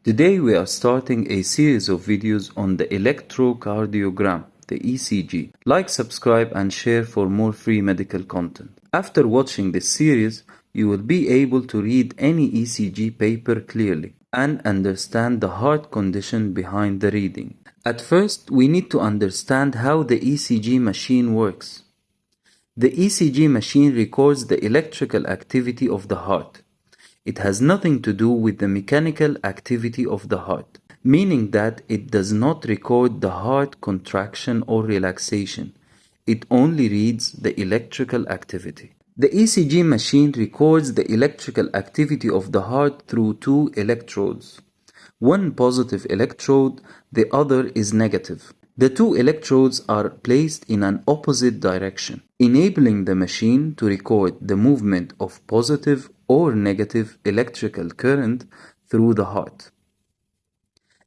Today we are starting a series of videos on the electrocardiogram, the ECG. Like, subscribe and share for more free medical content. After watching this series, you will be able to read any ECG paper clearly and understand the heart condition behind the reading. At first, we need to understand how the ECG machine works. The ECG machine records the electrical activity of the heart. It has nothing to do with the mechanical activity of the heart, meaning that it does not record the heart contraction or relaxation. It only reads the electrical activity. The ECG machine records the electrical activity of the heart through two electrodes. One positive electrode, the other is negative. The two electrodes are placed in an opposite direction, enabling the machine to record the movement of positive or negative electrical current through the heart.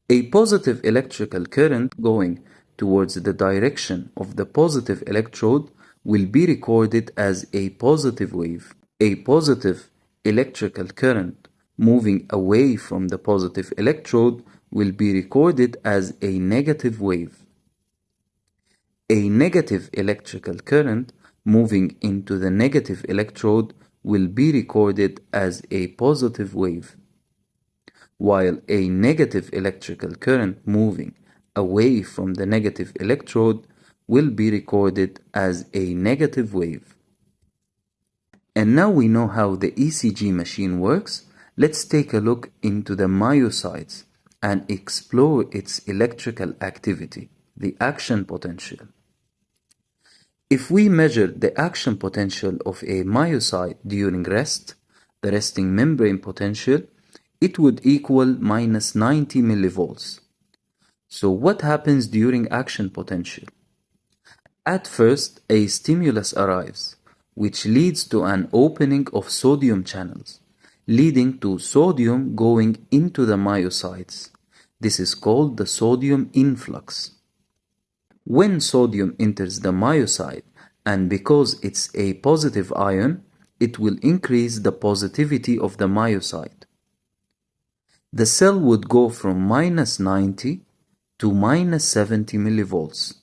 A positive electrical current going towards the direction of the positive electrode will be recorded as a positive wave. A positive electrical current moving away from the positive electrode will be recorded as a negative wave. A negative electrical current moving into the negative electrode will be recorded as a positive wave, while a negative electrical current moving away from the negative electrode will be recorded as a negative wave. And now we know how the ECG machine works. Let's take a look into the myocytes and explore its electrical activity, the action potential. If we measure the action potential of a myocyte during rest, the resting membrane potential, it would equal minus 90 millivolts. So what happens during action potential? At first, a stimulus arrives, which leads to an opening of sodium channels, leading to sodium going into the myocytes. This is called the sodium influx. When sodium enters the myocyte, and because it's a positive ion, it will increase the positivity of the myocyte. The cell would go from minus 90 to minus 70 millivolts.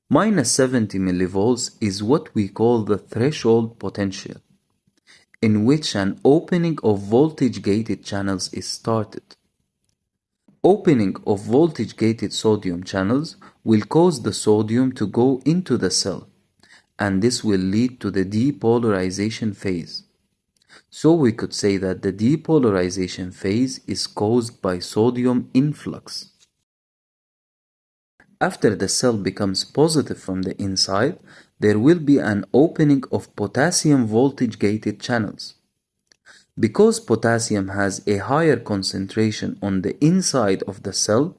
Minus 70 millivolts is what we call the threshold potential, in which an opening of voltage-gated channels is started. Opening of voltage-gated sodium channels will cause the sodium to go into the cell, and this will lead to the depolarization phase. So we could say that the depolarization phase is caused by sodium influx. After the cell becomes positive from the inside, there will be an opening of potassium voltage-gated channels. Because potassium has a higher concentration on the inside of the cell,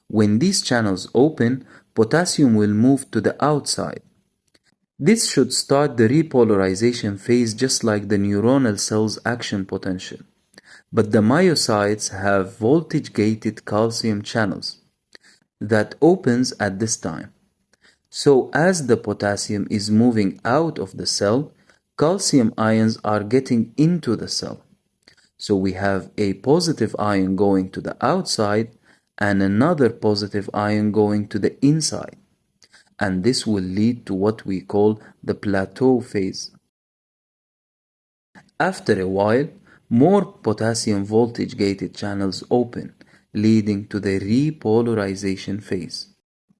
when these channels open, potassium will move to the outside. This should start the repolarization phase just like the neuronal cell's action potential. But the myocytes have voltage-gated calcium channels that opens at this time. So as the potassium is moving out of the cell, calcium ions are getting into the cell. So we have a positive ion going to the outside and another positive ion going to the inside. And this will lead to what we call the plateau phase. After a while, more potassium voltage-gated channels open, leading to the repolarization phase.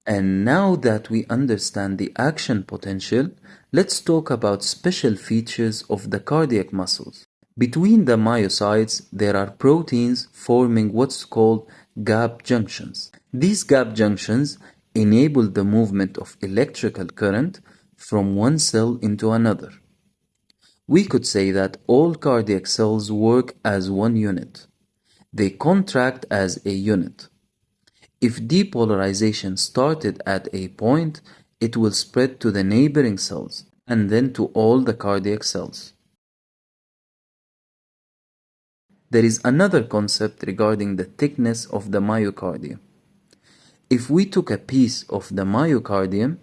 And now that we understand the action potential, let's talk about special features of the cardiac muscles. Between the myocytes, there are proteins forming what's called gap junctions. These gap junctions enable the movement of electrical current from one cell into another. We could say that all cardiac cells work as one unit. They contract as a unit. If depolarization started at a point, it will spread to the neighboring cells and then to all the cardiac cells. There is another concept regarding the thickness of the myocardium. If we took a piece of the myocardium,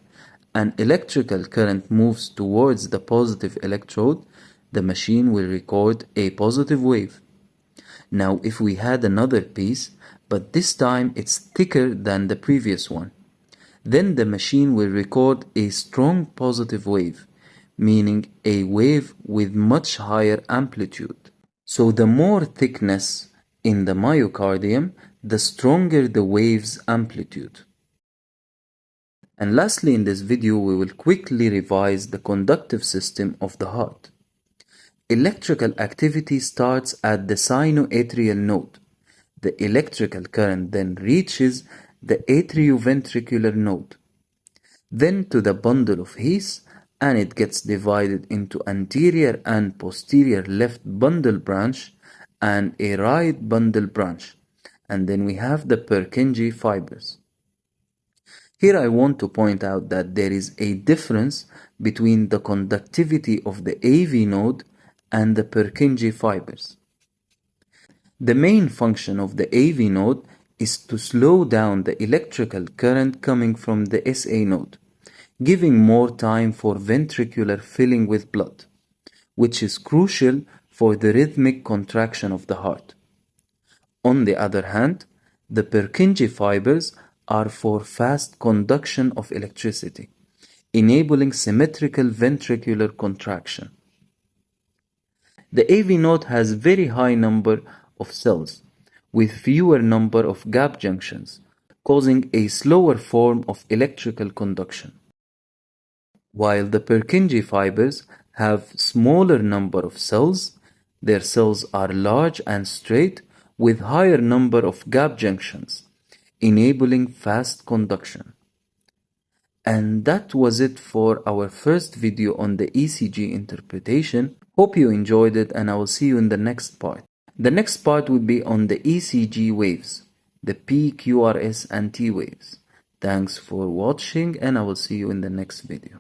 an electrical current moves towards the positive electrode, the machine will record a positive wave. Now if we had another piece, but this time it's thicker than the previous one, then the machine will record a strong positive wave, meaning a wave with much higher amplitude. So the more thickness in the myocardium, the stronger the wave's amplitude. And lastly, in this video, we will quickly revise the conductive system of the heart. Electrical activity starts at the sinoatrial node. The electrical current then reaches the atrioventricular node, then to the bundle of His, and it gets divided into anterior and posterior left bundle branch and a right bundle branch. And then we have the Purkinje fibers. Here I want to point out that there is a difference between the conductivity of the AV node and the Purkinje fibers. The main function of the AV node is to slow down the electrical current coming from the SA node, giving more time for ventricular filling with blood, which is crucial for the rhythmic contraction of the heart. On the other hand, the Purkinje fibers are for fast conduction of electricity, enabling symmetrical ventricular contraction. The AV node has very high number of cells, with fewer number of gap junctions, causing a slower form of electrical conduction. While the Purkinje fibers have smaller number of cells, their cells are large and straight with higher number of gap junctions, enabling fast conduction. And that was it for our first video on the ECG interpretation. Hope you enjoyed it, and I will see you in the next part. The next part will be on the ECG waves, the P, Q, R, S and T waves. Thanks for watching, and I will see you in the next video.